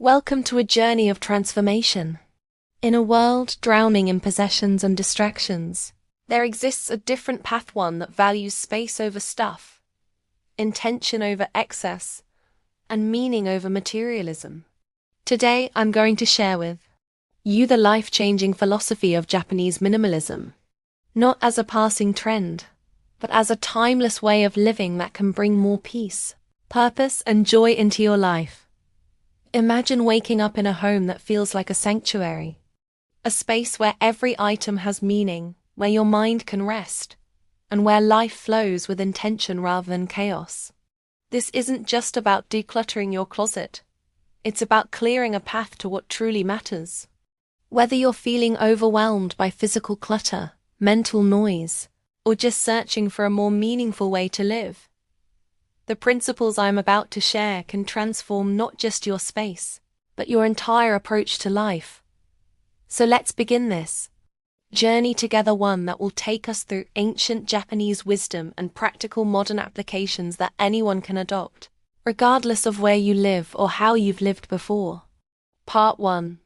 Welcome to a journey of transformation. In a world drowning in possessions and distractions, there exists a different path, one that values space over stuff, intention over excess, and meaning over materialism. Today, I'm going to share with you the life-changing philosophy of Japanese minimalism, not as a passing trend, but as a timeless way of living that can bring more peace, purpose, and joy into your life. Imagine waking up in a home that feels like a sanctuary, a space where every item has meaning, where your mind can rest, and where life flows with intention rather than chaos. This isn't just about decluttering your closet. It's about clearing a path to what truly matters. Whether you're feeling overwhelmed by physical clutter, mental noise, or just searching for a more meaningful way to live, the principles I'm about to share can transform not just your space, but your entire approach to life. So let's begin this journey together, one that will take us through ancient Japanese wisdom and practical modern applications that anyone can adopt, regardless of where you live or how you've lived before. Part 1.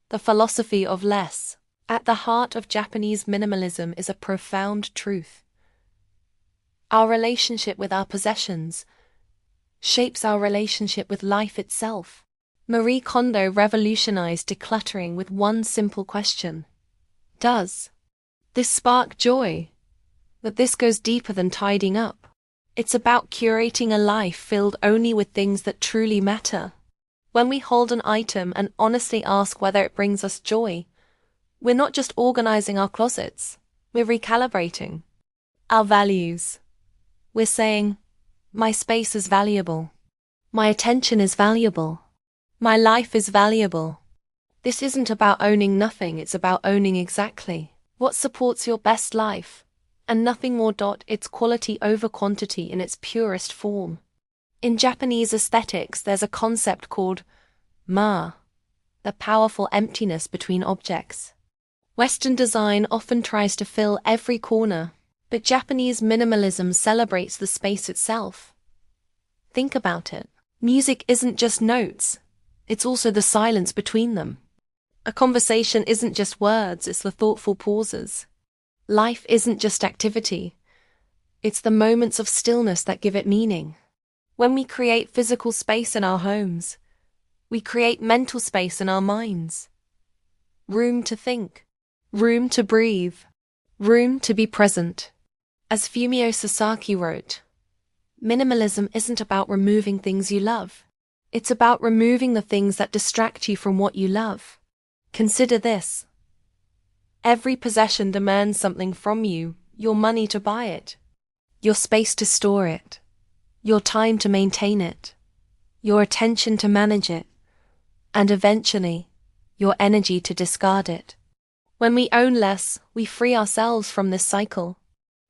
The philosophy of less. At the heart of Japanese minimalism is a profound truth. Our relationship with our possessions shapes our relationship with life itself. Marie Kondo revolutionized decluttering with one simple question: does this spark joy? But this goes deeper than tidying up. It's about curating a life filled only with things that truly matter. When we hold an item and honestly ask whether it brings us joy, we're not just organizing our closets, we're recalibrating our values. We're saying, my space is valuable. My attention is valuable. My life is valuable. This isn't about owning nothing, it's about owning exactly what supports your best life, and nothing more. It's quality over quantity in its purest form. In Japanese aesthetics, there's a concept called ma, the powerful emptiness between objects. Western design often tries to fill every corner, but Japanese minimalism celebrates the space itself. Think about it. Music isn't just notes, it's also the silence between them. A conversation isn't just words, it's the thoughtful pauses. Life isn't just activity, it's the moments of stillness that give it meaning. When we create physical space in our homes, we create mental space in our minds. Room to think, room to breathe, room to be present. As Fumio Sasaki wrote, minimalism isn't about removing things you love. It's about removing the things that distract you from what you love. Consider this. Every possession demands something from you: your money to buy it, your space to store it, your time to maintain it, your attention to manage it, and eventually, your energy to discard it. When we own less, we free ourselves from this cycle.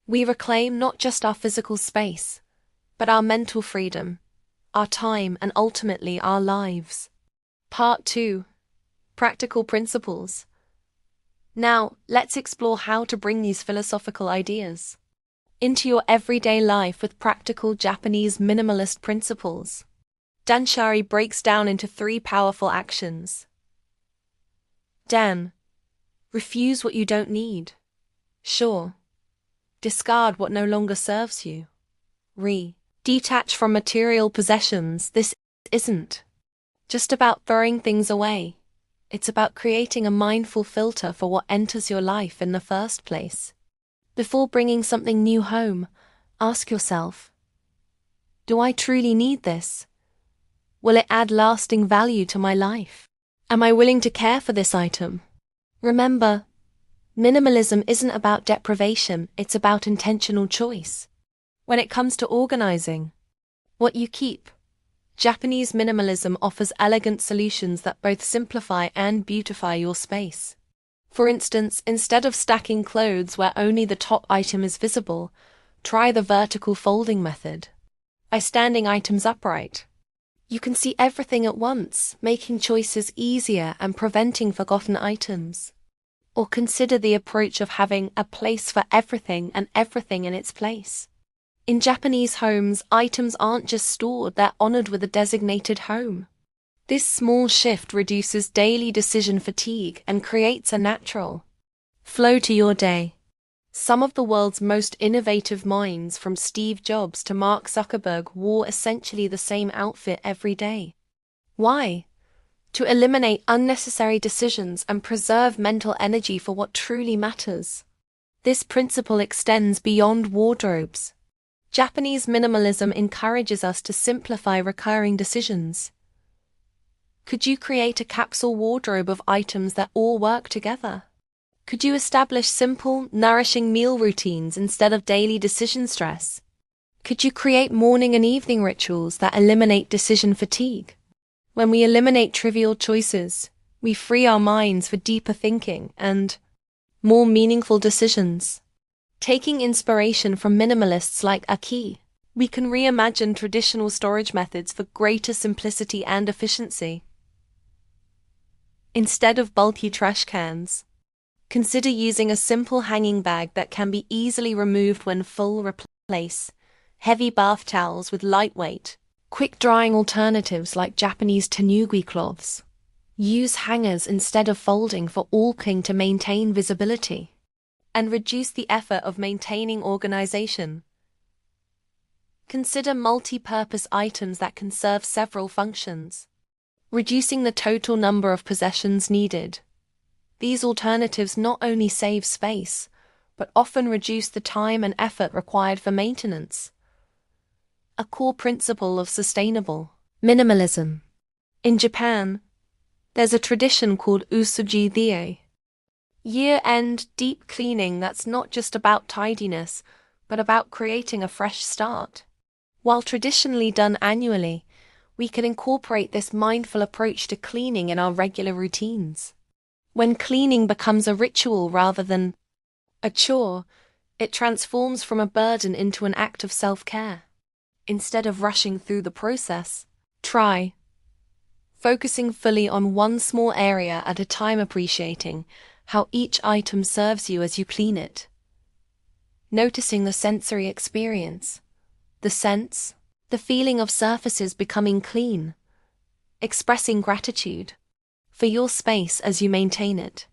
We reclaim not just our physical space, but our mental freedom, our time, and ultimately our lives. Part 2. Practical principles. Now, let's explore how to bring these philosophical ideas into your everyday life with practical Japanese minimalist principles. Danshari breaks down into 3 powerful actions. Dan. Refuse what you don't need. Sure. Discard what no longer serves you. Detach from material possessions. This isn't just about throwing things away. It's about creating a mindful filter for what enters your life in the first place. Before bringing something new home, ask yourself, do I truly need this? Will it add lasting value to my life? Am I willing to care for this item? Remember, minimalism isn't about deprivation, it's about intentional choice. When it comes to organizing what you keep, Japanese minimalism offers elegant solutions that both simplify and beautify your space. For instance, instead of stacking clothes where only the top item is visible, try the vertical folding method. By standing items upright, you can see everything at once, making choices easier and preventing forgotten items. Or consider the approach of having a place for everything and everything in its place. In Japanese homes, items aren't just stored, they're honored with a designated home. This small shift reduces daily decision fatigue and creates a natural flow to your day. Some of the world's most innovative minds, from Steve Jobs to Mark Zuckerberg, wore essentially the same outfit every day. Why? To eliminate unnecessary decisions and preserve mental energy for what truly matters. This principle extends beyond wardrobes. Japanese minimalism encourages us to simplify recurring decisions. Could you create a capsule wardrobe of items that all work together? Could you establish simple, nourishing meal routines instead of daily decision stress? Could you create morning and evening rituals that eliminate decision fatigue? When we eliminate trivial choices, we free our minds for deeper thinking and more meaningful decisions. Taking inspiration from minimalists like Aki, we can reimagine traditional storage methods for greater simplicity and efficiency. Instead of bulky trash cans, consider using a simple hanging bag that can be easily removed when full. Replace heavy bath towels with lightweight, quick-drying alternatives like Japanese tenugi cloths. Use hangers instead of folding for bulking to maintain visibility and reduce the effort of maintaining organization. Consider multi-purpose items that can serve several functions, reducing the total number of possessions needed. These alternatives not only save space, but often reduce the time and effort required for maintenance. A core principle of sustainable minimalism. In Japan, there's a tradition called usuji-rie, year-end deep cleaning that's not just about tidiness, but about creating a fresh start. While traditionally done annually, we can incorporate this mindful approach to cleaning in our regular routines. When cleaning becomes a ritual rather than a chore, it transforms from a burden into an act of self-care. Instead of rushing through the process, try focusing fully on one small area at a time, appreciating how each item serves you as you clean it. Noticing the sensory experience, the sense, the feeling of surfaces becoming clean, expressing gratitude for your space as you maintain it.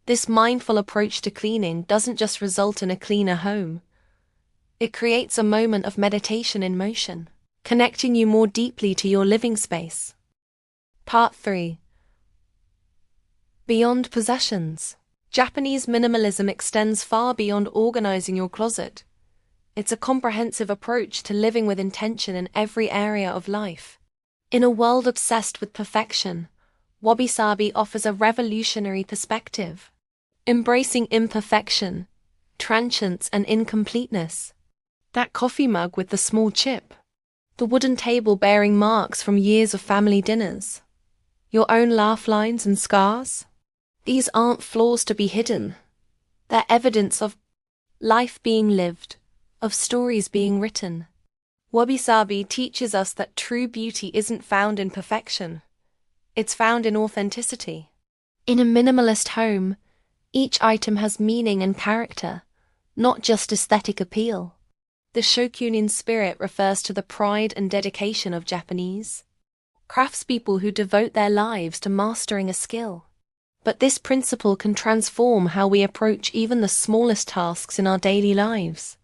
This mindful approach to cleaning doesn't just result in a cleaner home. It creates a moment of meditation in motion, connecting you more deeply to your living space. Part 3. Beyond possessions. Japanese minimalism extends far beyond organizing your closet. It's a comprehensive approach to living with intention in every area of life. In a world obsessed with perfection, wabi-sabi offers a revolutionary perspective, embracing imperfection, transience, and incompleteness. That coffee mug with the small chip, the wooden table bearing marks from years of family dinners, your own laugh lines and scars. These aren't flaws to be hidden. They're evidence of life being lived, of stories being written. Wabi-sabi teaches us that true beauty isn't found in perfection. It's found in authenticity. In a minimalist home, each item has meaning and character, not just aesthetic appeal. The shokunin spirit refers to the pride and dedication of Japanese craftspeople who devote their lives to mastering a skill. But this principle can transform how we approach even the smallest tasks in our daily lives.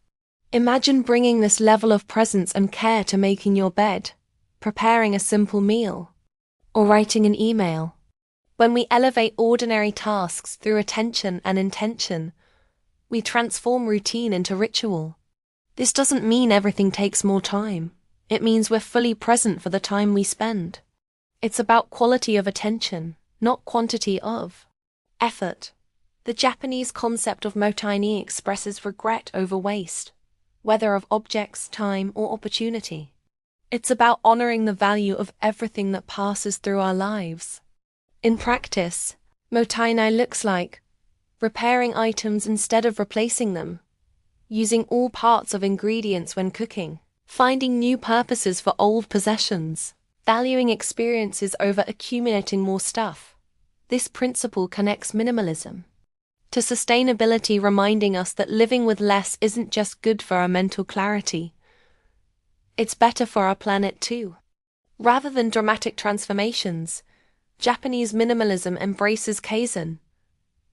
Imagine bringing this level of presence and care to making your bed, preparing a simple meal, or writing an email. When we elevate ordinary tasks through attention and intention, we transform routine into ritual. This doesn't mean everything takes more time. It means we're fully present for the time we spend. It's about quality of attention, not quantity of effort. The Japanese concept of motai-ni expresses regret over waste, whether of objects, time, or opportunity. It's about honoring the value of everything that passes through our lives. In practice, motai-ni looks like repairing items instead of replacing them, using all parts of ingredients when cooking, finding new purposes for old possessions, valuing experiences over accumulating more stuff. This principle connects minimalism to sustainability, reminding us that living with less isn't just good for our mental clarity. It's better for our planet too. Rather than dramatic transformations, Japanese minimalism embraces kaizen,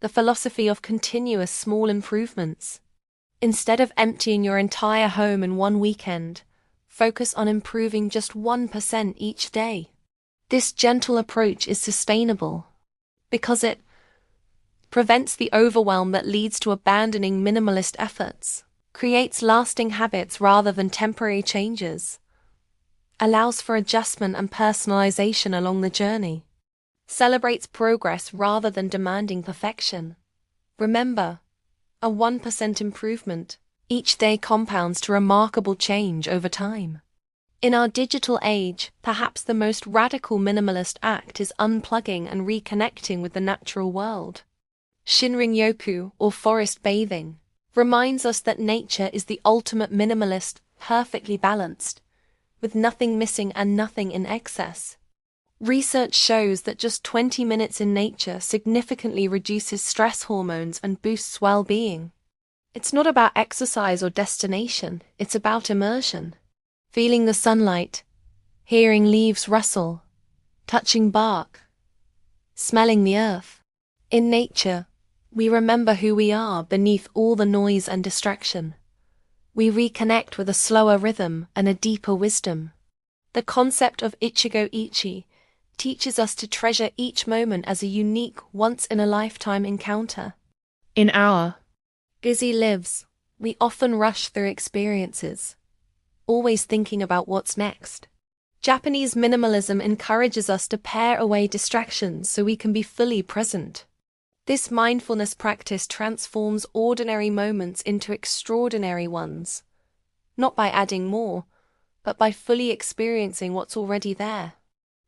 the philosophy of continuous small improvements. Instead of emptying your entire home in one weekend, focus on improving just 1% each day. This gentle approach is sustainable because it prevents the overwhelm that leads to abandoning minimalist efforts, creates lasting habits rather than temporary changes, allows for adjustment and personalization along the journey, celebrates progress rather than demanding perfection. Remember, a 1% improvement each day compounds to remarkable change over time. In our digital age, perhaps the most radical minimalist act is unplugging and reconnecting with the natural world. Shinrin-yoku, or forest bathing, reminds us that nature is the ultimate minimalist, perfectly balanced, with nothing missing and nothing in excess. Research shows that just 20 minutes in nature significantly reduces stress hormones and boosts well-being. It's not about exercise or destination, it's about immersion. Feeling the sunlight, hearing leaves rustle, touching bark, smelling the earth. In nature, we remember who we are beneath all the noise and distraction. We reconnect with a slower rhythm and a deeper wisdom. The concept of ichigo ichi teaches us to treasure each moment as a unique, once-in-a-lifetime encounter. In our busy lives, we often rush through experiences, always thinking about what's next. Japanese minimalism encourages us to pare away distractions so we can be fully present. This mindfulness practice transforms ordinary moments into extraordinary ones, not by adding more, but by fully experiencing what's already there.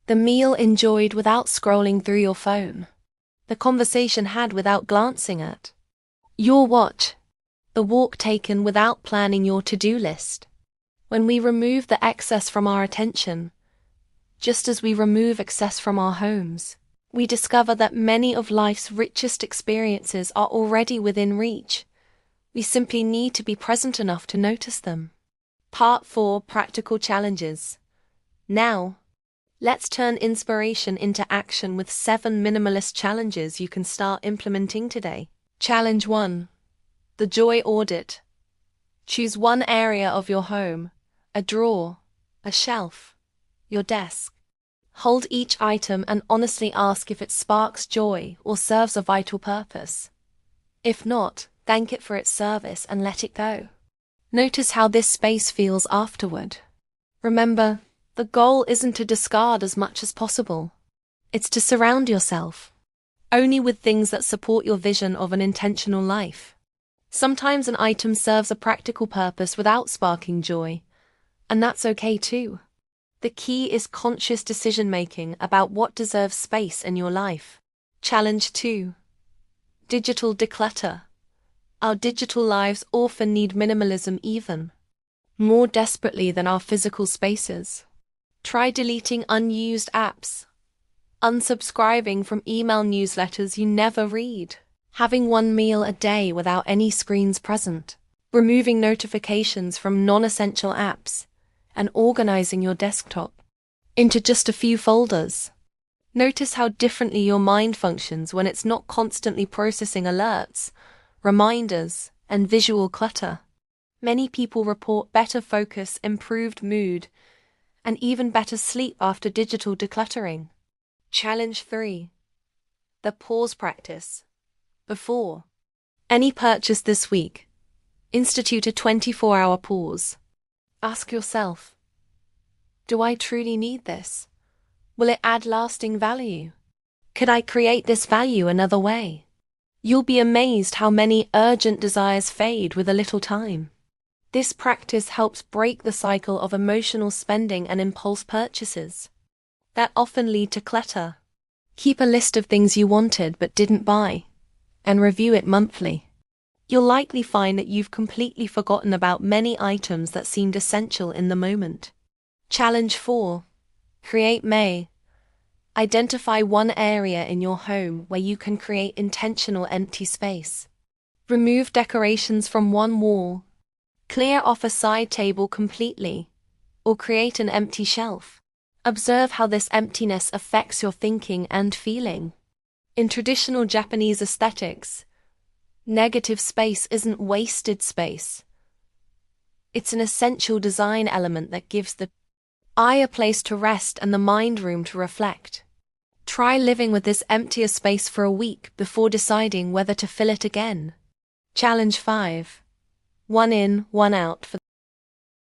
The meal enjoyed without scrolling through your phone. The conversation had without glancing at your watch. The walk taken without planning your to-do list. When we remove the excess from our attention, just as we remove excess from our homes, we discover that many of life's richest experiences are already within reach. We simply need to be present enough to notice them. Part 4: Practical Challenges. Now, let's turn inspiration into action with 7 minimalist challenges you can start implementing today. Challenge 1: The Joy Audit. Choose one area of your home, a drawer, a shelf, your desk. Hold each item and honestly ask if it sparks joy or serves a vital purpose. If not, thank it for its service and let it go. Notice how this space feels afterward. Remember, the goal isn't to discard as much as possible. It's to surround yourself only with things that support your vision of an intentional life. Sometimes an item serves a practical purpose without sparking joy, and that's okay too. The key is conscious decision-making about what deserves space in your life. Challenge 2: Digital declutter. Our digital lives often need minimalism even more desperately than our physical spaces. Try deleting unused apps, unsubscribing from email newsletters you never read, having one meal a day without any screens present, removing notifications from non-essential apps, and organizing your desktop into just a few folders. Notice how differently your mind functions when it's not constantly processing alerts, reminders, and visual clutter. Many people report better focus, improved mood, and even better sleep after digital decluttering. Challenge 3: The pause practice. Before any purchase this week, institute a 24-hour pause. Ask yourself, do I truly need this? Will it add lasting value? Could I create this value another way? You'll be amazed how many urgent desires fade with a little time. This practice helps break the cycle of emotional spending and impulse purchases that often lead to clutter. Keep a list of things you wanted but didn't buy, and review it monthly. You'll likely find that you've completely forgotten about many items that seemed essential in the moment. Challenge 4: Create May. Identify one area in your home where you can create intentional empty space. Remove decorations from one wall, clear off a side table completely, or create an empty shelf. Observe how this emptiness affects your thinking and feeling. In traditional Japanese aesthetics, negative space isn't wasted space. It's an essential design element that gives the eye a place to rest and the mind room to reflect. Try living with this emptier space for a week before deciding whether to fill it again. Challenge 5. 1 in, 1 out for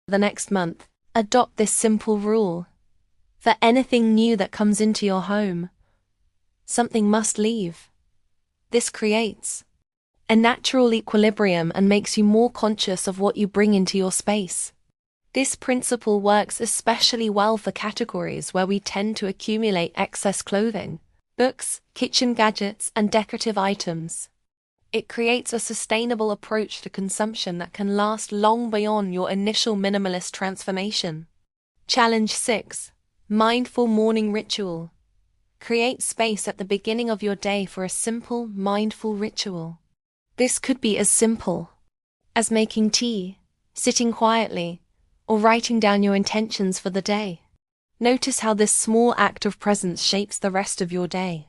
the next month. Adopt this simple rule. For anything new that comes into your home, something must leave. This creates a natural equilibrium and makes you more conscious of what you bring into your space. This principle works especially well for categories where we tend to accumulate excess clothing, books, kitchen gadgets, and decorative items. It creates a sustainable approach to consumption that can last long beyond your initial minimalist transformation. Challenge 6. Mindful morning ritual. Create space at the beginning of your day for a simple, mindful ritual. This could be as simple as making tea, sitting quietly, or writing down your intentions for the day. Notice how this small act of presence shapes the rest of your day.